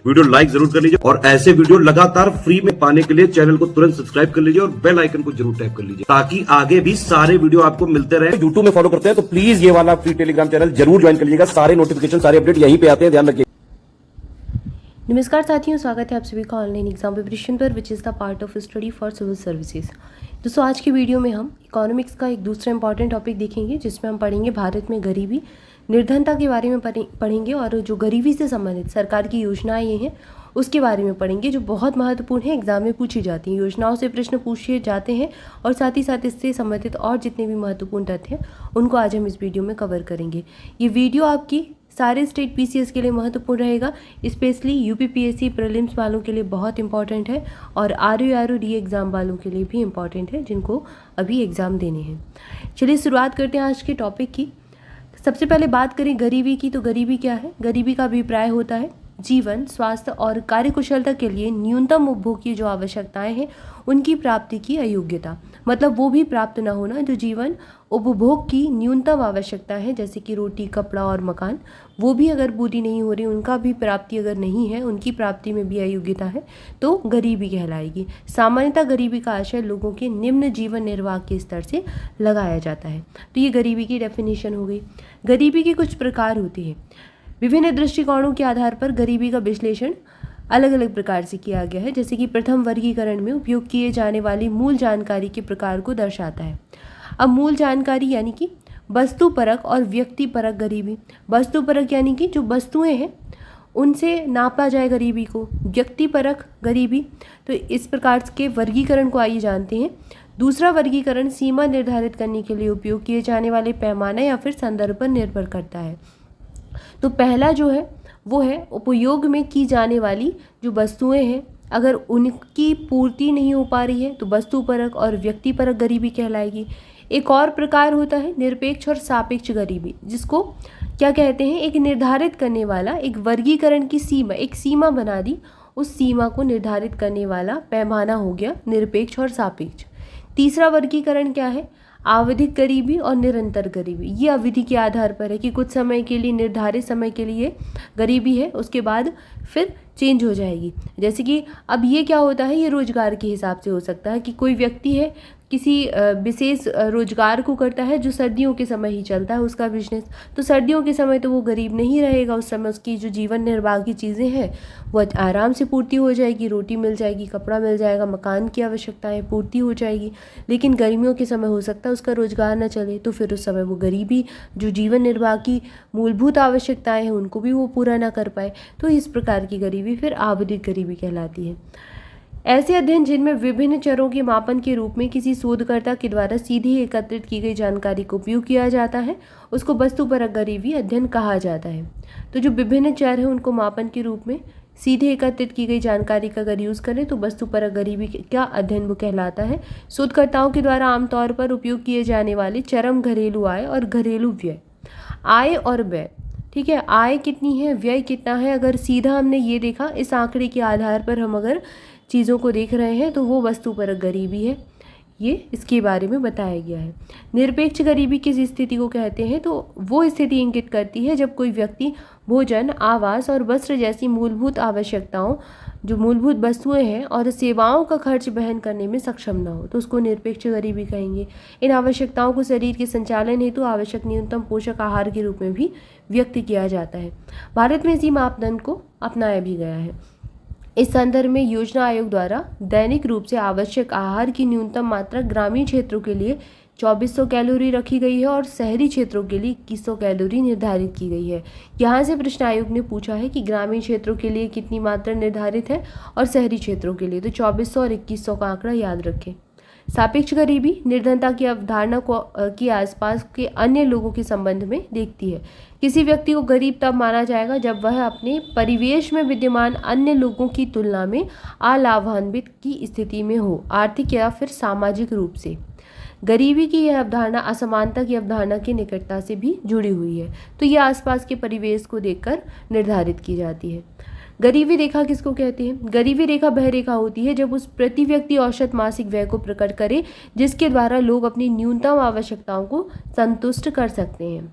Video like जरूर कर लीजिए और ऐसे वीडियो लगातार फ्री में पाने के लिए चैनल को तुरंत सब्सक्राइब कर लीजिए और बेल आइकन को जरूर टैप कर लीजिए ताकि आगे भी सारे वीडियो आपको मिलते रहे। यूट्यूब में फॉलो करते हैं तो प्लीज ये वाला फ्री टेलीग्राम चैनल जरूर ज्वाइन कर लीजिएगा। सारे नोटिफिकेशन सारे अपडेट यहीं पे आते हैं, ध्यान रखिए। नमस्कार साथियों, स्वागत है आप सभी का ऑनलाइन एग्जाम प्रिपरेशन पर which is the part of study for civil services. दोस्तों आज की वीडियो में हम इकोनॉमिक्स का एक दूसरा इंपॉर्टेंट टॉपिक देखेंगे जिसमें हम पढ़ेंगे भारत में गरीबी निर्धनता के बारे में पढ़ेंगे और जो गरीबी से संबंधित सरकार की योजनाएं ये हैं उसके बारे में पढ़ेंगे जो बहुत महत्वपूर्ण है, एग्जाम में पूछी जाती हैं। योजनाओं से प्रश्न पूछे जाते हैं और साथ ही साथ इससे संबंधित और जितने भी महत्वपूर्ण तथ्य हैं उनको आज हम इस वीडियो में कवर करेंगे। ये वीडियो आपकी सारे स्टेट पीसीएस के लिए महत्वपूर्ण रहेगा, स्पेशली यूपीपीएससी प्रीलिम्स वालों के लिए बहुत इंपॉर्टेंट है और आरओ एग्ज़ाम वालों के लिए भी इंपॉर्टेंट है जिनको अभी एग्ज़ाम देने हैं। चलिए शुरुआत करते हैं आज के टॉपिक की। सबसे पहले बात करें गरीबी की, तो गरीबी क्या है? गरीबी का अभिप्राय होता है जीवन, स्वास्थ्य और कार्यकुशलता के लिए न्यूनतम उपभोग की जो आवश्यकताएं हैं उनकी प्राप्ति की अयोग्यता, मतलब वो भी प्राप्त न होना जो जीवन उपभोग की न्यूनतम आवश्यकता है जैसे कि रोटी, कपड़ा और मकान, वो भी अगर पूरी नहीं हो रही, उनका भी प्राप्ति अगर नहीं है, उनकी प्राप्ति में भी अयोग्यता है तो गरीबी कहलाएगी। सामान्यतः गरीबी का आशय लोगों के निम्न जीवन निर्वाह के स्तर से लगाया जाता है। तो ये गरीबी की डेफिनेशन हो गई। गरीबी के कुछ प्रकार होते हैं। विभिन्न दृष्टिकोणों के आधार पर गरीबी का विश्लेषण अलग अलग प्रकार से किया गया है, जैसे कि प्रथम वर्गीकरण में उपयोग किए जाने वाली मूल जानकारी के प्रकार को दर्शाता है। अब मूल जानकारी यानी कि वस्तुपरक और व्यक्तिपरक गरीबी। वस्तुपरक यानी कि जो वस्तुएं हैं उनसे नापा जाए गरीबी को। व्यक्तिपरक गरीबी, तो इस प्रकार के वर्गीकरण को आइए जानते हैं। दूसरा वर्गीकरण सीमा निर्धारित करने के लिए उपयोग किए जाने वाले पैमाने या फिर संदर्भ पर निर्भर करता है। तो पहला जो है वो है उपयोग में की जाने वाली जो वस्तुएं हैं, अगर उनकी पूर्ति नहीं हो पा रही है तो वस्तुपरक और व्यक्तिपरक गरीबी कहलाएगी। एक और प्रकार होता है निरपेक्ष और सापेक्ष गरीबी, जिसको क्या कहते हैं? एक निर्धारित करने वाला, एक वर्गीकरण की सीमा, एक सीमा बना दी, उस सीमा को निर्धारित करने वाला पैमाना हो गया निरपेक्ष और सापेक्ष। तीसरा वर्गीकरण क्या है? आवधिक गरीबी और निरंतर गरीबी। ये अवधि के आधार पर है कि कुछ समय के लिए, निर्धारित समय के लिए गरीबी है, उसके बाद फिर चेंज हो जाएगी। जैसे कि अब ये क्या होता है, ये रोजगार के हिसाब से हो सकता है कि कोई व्यक्ति है किसी विशेष रोजगार को करता है जो सर्दियों के समय ही चलता है उसका बिजनेस, तो सर्दियों के समय तो वो गरीब नहीं रहेगा, उस समय उसकी जो जीवन निर्वाह की चीज़ें हैं वो आराम से पूर्ति हो जाएगी, रोटी मिल जाएगी, कपड़ा मिल जाएगा, मकान की आवश्यकताएं पूर्ति हो जाएगी। लेकिन गर्मियों के समय हो सकता है उसका रोजगार न चले, तो फिर उस समय वो गरीबी, जो जीवन निर्वाह की मूलभूत आवश्यकताएं हैं उनको भी वो पूरा ना कर पाए, तो इस प्रकार की गरीबी फिर आवधिक गरीबी कहलाती है। ऐसे अध्ययन जिनमें विभिन्न चरों के मापन के रूप में किसी शोधकर्ता के द्वारा सीधे एकत्रित की गई जानकारी का उपयोग किया जाता है उसको वस्तुपरक गरीबी अध्ययन कहा जाता है। तो जो विभिन्न चर हैं उनको मापन के रूप में सीधे एकत्रित की गई जानकारी का अगर यूज़ करें तो वस्तुपरक गरीबी का अध्ययन वो कहलाता है। शोधकर्ताओं के द्वारा आमतौर पर उपयोग किए जाने वाले चरम घरेलू आय और घरेलू व्यय। आय और व्यय, ठीक है, आय कितनी है, व्यय कितना है, अगर सीधा हमने ये देखा, इस आंकड़े के आधार पर हम अगर चीज़ों को देख रहे हैं तो वो वस्तुपरक गरीबी है, ये इसके बारे में बताया गया है। निरपेक्ष गरीबी किस स्थिति को कहते हैं? तो वो स्थिति इंगित करती है जब कोई व्यक्ति भोजन, आवास और वस्त्र जैसी मूलभूत आवश्यकताओं, जो मूलभूत वस्तुएं हैं और सेवाओं का खर्च वहन करने में सक्षम न हो, तो उसको निरपेक्ष गरीबी कहेंगे। इन आवश्यकताओं को शरीर के संचालन हेतु आवश्यक न्यूनतम पोषक आहार के रूप में भी व्यक्त किया जाता है। भारत में इसी मापदंड को अपनाया भी गया है। इस संदर्भ में योजना आयोग द्वारा दैनिक रूप से आवश्यक आहार की न्यूनतम मात्रा ग्रामीण क्षेत्रों के लिए 2400 कैलोरी रखी गई है और शहरी क्षेत्रों के लिए 2100 कैलोरी निर्धारित की गई है। यहाँ से प्रश्न आयोग ने पूछा है कि ग्रामीण क्षेत्रों के लिए कितनी मात्रा निर्धारित है और शहरी क्षेत्रों के लिए, तो 2400 और 2100 का आंकड़ा याद रखें। सापेक्ष गरीबी निर्धनता की अवधारणा को की आसपास के अन्य लोगों के संबंध में देखती है। किसी व्यक्ति को गरीब तब माना जाएगा जब वह अपने परिवेश में विद्यमान अन्य लोगों की तुलना में अलाभान्वित की स्थिति में हो, आर्थिक या फिर सामाजिक रूप से। गरीबी की यह अवधारणा असमानता की अवधारणा की निकटता से भी जुड़ी हुई है, तो यह आसपास के परिवेश को देखकर निर्धारित की जाती है। गरीबी रेखा किसको कहते हैं? गरीबी रेखा वह रेखा होती है जब उस प्रति व्यक्ति औसत मासिक व्यय को प्रकट करे जिसके द्वारा लोग अपनी न्यूनतम आवश्यकताओं को संतुष्ट कर सकते हैं।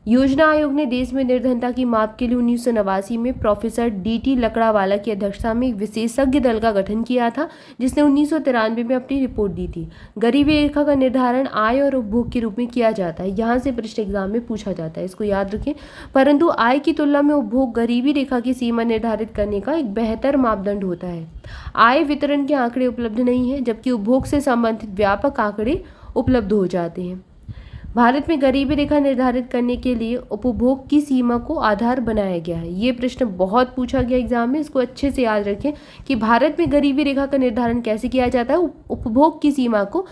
योजना आयोग ने देश में निर्धनता की माप के लिए 1989 में प्रोफेसर डी.टी. लकड़ावाला की अध्यक्षता में एक विशेषज्ञ दल का गठन किया था, जिसने 1993 में अपनी रिपोर्ट दी थी। गरीबी रेखा का निर्धारण आय और उपभोग के रूप में किया जाता है। यहाँ से प्रश्न एग्जाम में पूछा जाता है, इसको याद रखें। परंतु आय की तुलना में उपभोग गरीबी रेखा की सीमा निर्धारित करने का एक बेहतर मापदंड होता है। आय वितरण के आंकड़े उपलब्ध नहीं है, जबकि उपभोग से संबंधित व्यापक आंकड़े उपलब्ध हो जाते हैं। भारत में गरीबी रेखा निर्धारित करने के लिए उपभोग की सीमा को आधार बनाया गया है। ये प्रश्न बहुत पूछा गया एग्जाम में, इसको अच्छे से याद रखें कि भारत में गरीबी रेखा का निर्धारण कैसे किया जाता है। उपभोग की सीमा को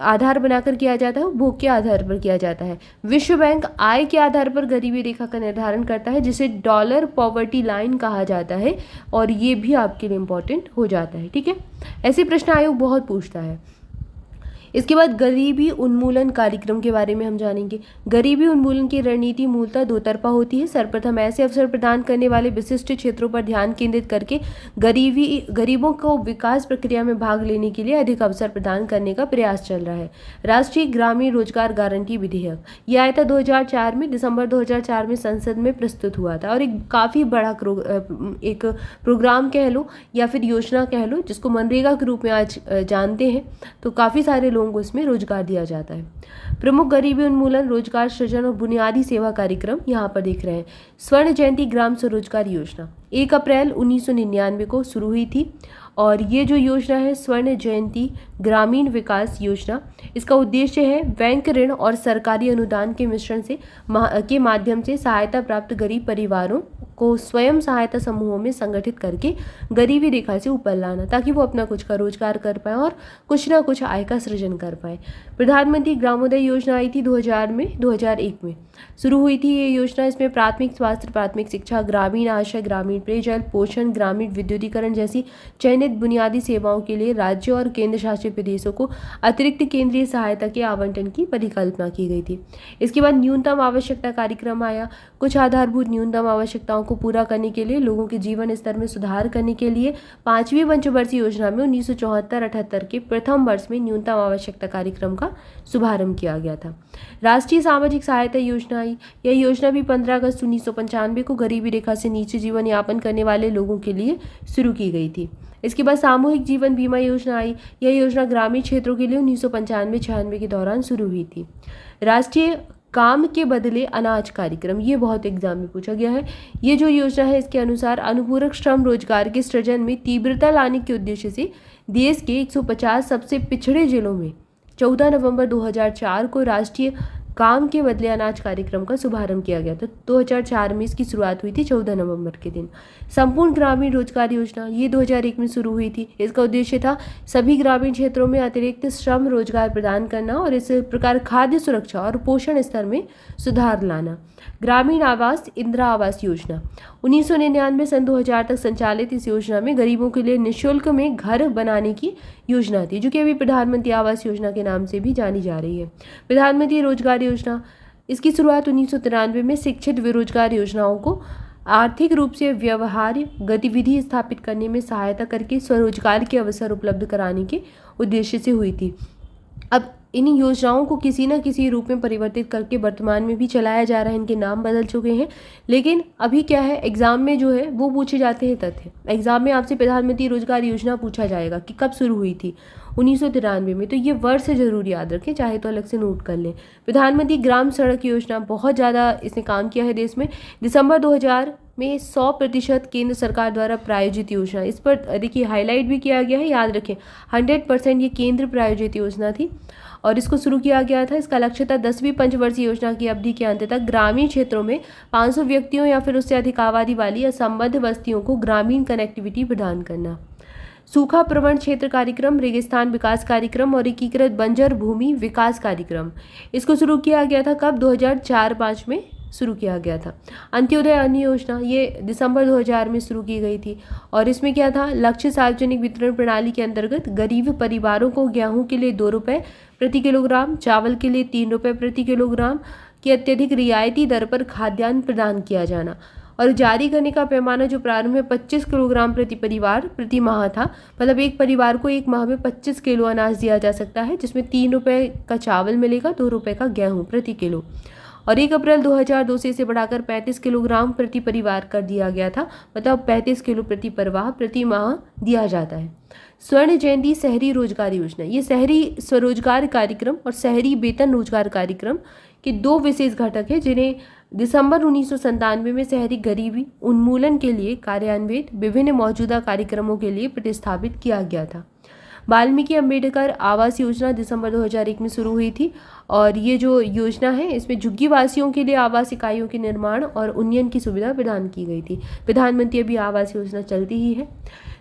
आधार बनाकर किया जाता है, उपभोग के आधार पर किया जाता है। विश्व बैंक आय के आधार पर गरीबी रेखा का निर्धारण करता है, जिसे डॉलर पॉवर्टी लाइन कहा जाता है, और ये भी आपके लिए इंपॉर्टेंट हो जाता है। ठीक है, ऐसे प्रश्न आयोग बहुत पूछता है। इसके बाद गरीबी उन्मूलन कार्यक्रम के बारे में हम जानेंगे। गरीबी उन्मूलन की रणनीति मूलतः दो तरफा होती है। सर्वप्रथम ऐसे अवसर प्रदान करने वाले विशिष्ट क्षेत्रों पर ध्यान केंद्रित करके गरीबों को विकास प्रक्रिया में भाग लेने के लिए अधिक अवसर प्रदान करने का प्रयास चल रहा है। राष्ट्रीय ग्रामीण रोजगार गारंटी विधेयक यह आया था 2004 में, दिसंबर 2004 में संसद में प्रस्तुत हुआ था, और एक काफ़ी बड़ा एक प्रोग्राम कह लो या फिर योजना कह लो, जिसको मनरेगा के रूप में आज जानते हैं। तो काफ़ी सारे लोगों को इसमें रोजगार दिया जाता है। प्रमुख गरीबी उन्मूलन, रोजगार सृजन और बुनियादी सेवा कार्यक्रम यहाँ पर देख रहे हैं। स्वर्ण जयंती ग्राम स्वरोजगार योजना 1 अप्रैल 1999 को शुरू हुई थी, और ये जो योजना है स्वर्ण जयंती ग्रामीण विकास योजना, इसका उद्देश्य है बैंक ऋण और सरकारी अनुदान के मिश्रण से के माध्यम से सहायता प्राप्त गरीब परिवारों को स्वयं सहायता समूहों में संगठित करके गरीबी रेखा से ऊपर लाना, ताकि वो अपना कुछ का रोजगार कर पाए और कुछ ना कुछ आय का सृजन कर पाए। प्रधानमंत्री ग्रामोदय योजना आई थी 2001 में शुरू हुई थी ये योजना। इसमें प्राथमिक स्वास्थ्य, प्राथमिक शिक्षा, ग्रामीण आश्रय, ग्रामीण पेयजल, पोषण, ग्रामीण विद्युतीकरण जैसी चयनित बुनियादी सेवाओं के लिए राज्यों और केंद्र शासित प्रदेशों को अतिरिक्त केंद्रीय सहायता के आवंटन की परिकल्पना की गई थी। इसके बाद न्यूनतम आवश्यकता कार्यक्रम आया। कुछ आधारभूत न्यूनतम आवश्यकताओं को पूरा करने के लिए लोगों के जीवन स्तर में सुधार करने के लिए 5वीं पंचवर्षीय योजना में 1974-78 के प्रथम वर्ष में न्यूनतम आवश्यकता कार्यक्रम का शुभारंभ किया गया था। राष्ट्रीय सामाजिक सहायता योजना आई। यह योजना भी 15 अगस्त 1995 को गरीबी रेखा से नीचे जीवन यापन करने वाले लोगों के लिए शुरू की गई थी। इसके बाद सामूहिक जीवन बीमा योजना आई। यह योजना ग्रामीण क्षेत्रों के लिए 1995-96 के दौरान शुरू हुई थी। राष्ट्रीय काम के बदले अनाज कार्यक्रम, ये बहुत एग्जाम में पूछा गया है। ये जो योजना है, इसके अनुसार अनुपूरक श्रम रोजगार के सृजन में तीव्रता लाने के उद्देश्य से देश के 150 सबसे पिछड़े जिलों में 14 नवंबर 2004 को राष्ट्रीय काम के बदले अनाज कार्यक्रम का शुभारंभ किया गया था। 2004 में इसकी शुरुआत हुई थी 14 नवंबर के दिन। संपूर्ण ग्रामीण रोजगार योजना ये 2001 में शुरू हुई थी। इसका उद्देश्य था सभी ग्रामीण क्षेत्रों में अतिरिक्त श्रम रोजगार प्रदान करना और इस प्रकार खाद्य सुरक्षा और पोषण स्तर में सुधार लाना। ग्रामीण आवास, इंदिरा आवास योजना 1999 सन 2000 तक संचालित इस योजना में गरीबों के लिए निःशुल्क में घर बनाने की योजना थी, जो कि अभी प्रधानमंत्री आवास योजना के नाम से भी जानी जा रही है। प्रधानमंत्री रोजगार योजना, इसकी शुरुआत 1993 में शिक्षित बेरोजगार योजनाओं को आर्थिक रूप से व्यवहार्य गतिविधि स्थापित करने में सहायता करके स्वरोजगार के अवसर उपलब्ध कराने के उद्देश्य से हुई थी। अब इन योजनाओं को किसी न किसी रूप में परिवर्तित करके वर्तमान में भी चलाया जा रहा है। इनके नाम बदल चुके हैं, लेकिन अभी क्या है, एग्जाम में जो है वो पूछे जाते हैं तथ्य। एग्जाम में आपसे प्रधानमंत्री रोजगार योजना पूछा जाएगा कि कब शुरू हुई थी, 1993 में। तो ये वर्ष जरूर याद रखें, चाहे तो अलग से नोट कर लें। प्रधानमंत्री ग्राम सड़क योजना, बहुत ज़्यादा इसने काम किया है देश में। दिसंबर 2000 में 100% केंद्र सरकार द्वारा प्रायोजित योजना, इस पर देखिए हाईलाइट भी किया गया है, याद रखें 100% ये केंद्र प्रायोजित योजना थी और इसको शुरू किया गया था। इसका लक्ष्य था 10वीं पंचवर्षीय योजना की अवधि के अंत तक ग्रामीण क्षेत्रों में 500 व्यक्तियों या फिर उससे अधिक आबादी वाली असंबद्ध बस्तियों को ग्रामीण कनेक्टिविटी प्रदान करना। सूखा प्रवण क्षेत्र कार्यक्रम, रेगिस्तान विकास कार्यक्रम और एकीकृत बंजर भूमि विकास कार्यक्रम, इसको शुरू किया गया था कब, 2004-05 में शुरू किया गया था। अंत्योदय अन्न योजना, ये दिसंबर 2000 में शुरू की गई थी और इसमें क्या था, लक्ष्य सार्वजनिक वितरण प्रणाली के अंतर्गत गरीब परिवारों को गेहूं के लिए 2 रुपये प्रति किलोग्राम, चावल के लिए 3 रुपये प्रति किलोग्राम की अत्यधिक रियायती दर पर खाद्यान्न प्रदान किया जाना और जारी करने का पैमाना जो प्रारंभ में 25 किलोग्राम प्रति परिवार प्रति माह था, मतलब एक परिवार को एक माह में 25 किलो अनाज दिया जा सकता है, जिसमें 3 रुपये का चावल मिलेगा, 2 रुपये का गेहूँ प्रति किलो। और 1 अप्रैल 2002 से इसे बढ़ाकर 35 किलोग्राम प्रति परिवार कर दिया गया था। मतलब 35 किलो प्रति परिवार प्रति माह दिया जाता है। स्वर्ण जयंती शहरी रोजगार योजना, ये शहरी स्वरोजगार कार्यक्रम और शहरी वेतन रोजगार कार्यक्रम के दो विशेष घटक हैं, जिन्हें दिसंबर 1997 में शहरी गरीबी उन्मूलन के लिए कार्यान्वित विभिन्न मौजूदा कार्यक्रमों के लिए प्रतिस्थापित किया गया था। वाल्मीकि अंबेडकर आवास योजना दिसंबर 2001 में शुरू हुई थी और ये जो योजना है इसमें झुग्गी वासियों के लिए आवास इकाइयों के निर्माण और उन्नयन की सुविधा प्रदान की गई थी। प्रधानमंत्री अभी आवास योजना चलती ही है।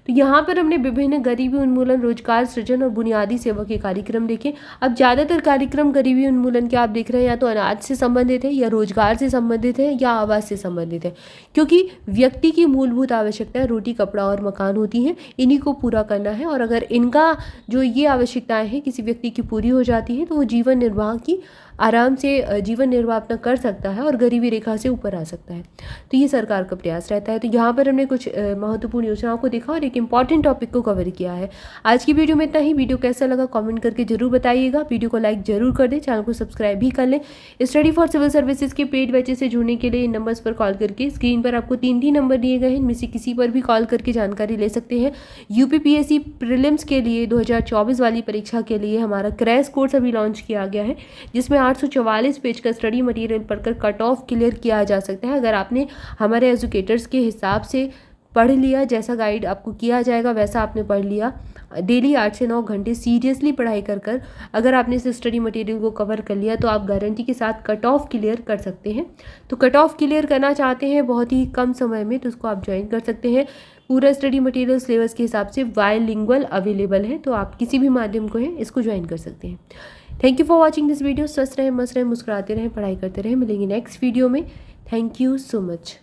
तो यहाँ पर हमने विभिन्न गरीबी उन्मूलन, रोजगार सृजन और बुनियादी सेवा के कार्यक्रम देखे। अब ज़्यादातर कार्यक्रम गरीबी उन्मूलन के आप देख रहे हैं या तो अनाज से संबंधित है या रोजगार से संबंधित है या आवास से संबंधित है, क्योंकि व्यक्ति की मूलभूत आवश्यकताएं रोटी, कपड़ा और मकान होती हैं, इन्हीं को पूरा करना है। और अगर इनका जो ये आवश्यकताएं हैं किसी व्यक्ति की पूरी हो जाती है तो वो जीवन निर्वाह की आराम से जीवन निर्वाह अपना कर सकता है और गरीबी रेखा से ऊपर आ सकता है। तो ये सरकार का प्रयास रहता है। तो यहाँ पर हमने कुछ महत्वपूर्ण योजनाओं को देखा और एक इंपॉर्टेंट टॉपिक को कवर किया है। आज की वीडियो में इतना ही। वीडियो कैसा लगा कमेंट करके जरूर बताइएगा। वीडियो को लाइक जरूर कर दें, चैनल को सब्सक्राइब भी कर लें। स्टडी फॉर सिविल सर्विसेज के पेड बैचेस से जुड़ने के लिए इन नंबर्स पर कॉल करके, स्क्रीन पर आपको 3 नंबर दिए गए हैं, इनमें से किसी पर भी कॉल करके जानकारी ले सकते हैं। यूपीपीएससी प्रीलिम्स के लिए 2024 वाली परीक्षा के लिए हमारा क्रैश कोर्स अभी लॉन्च किया गया है, जिसमें 844 पेज का स्टडी मटेरियल पढ़कर कट ऑफ क्लियर किया जा सकता है। अगर आपने हमारे एजुकेटर्स के हिसाब से पढ़ लिया, जैसा गाइड आपको किया जाएगा वैसा आपने पढ़ लिया, डेली 8 से 9 घंटे सीरियसली पढ़ाई कर अगर आपने इस स्टडी मटेरियल को कवर कर लिया तो आप गारंटी के साथ कट ऑफ क्लियर कर सकते हैं। तो कट ऑफ क्लियर करना चाहते हैं बहुत ही कम समय में तो उसको आप ज्वाइन कर सकते हैं। पूरा स्टडी मटेरियल सिलेबस के हिसाब से बायलिंगुअल अवेलेबल है, तो आप किसी भी माध्यम को है इसको ज्वाइन कर सकते हैं। Thank you for watching this video. स्वस्थ रहें, मस्त रहें, मुस्कुराते रहें, पढ़ाई करते रहें। मिलेंगे नेक्स्ट वीडियो में। Thank you so much.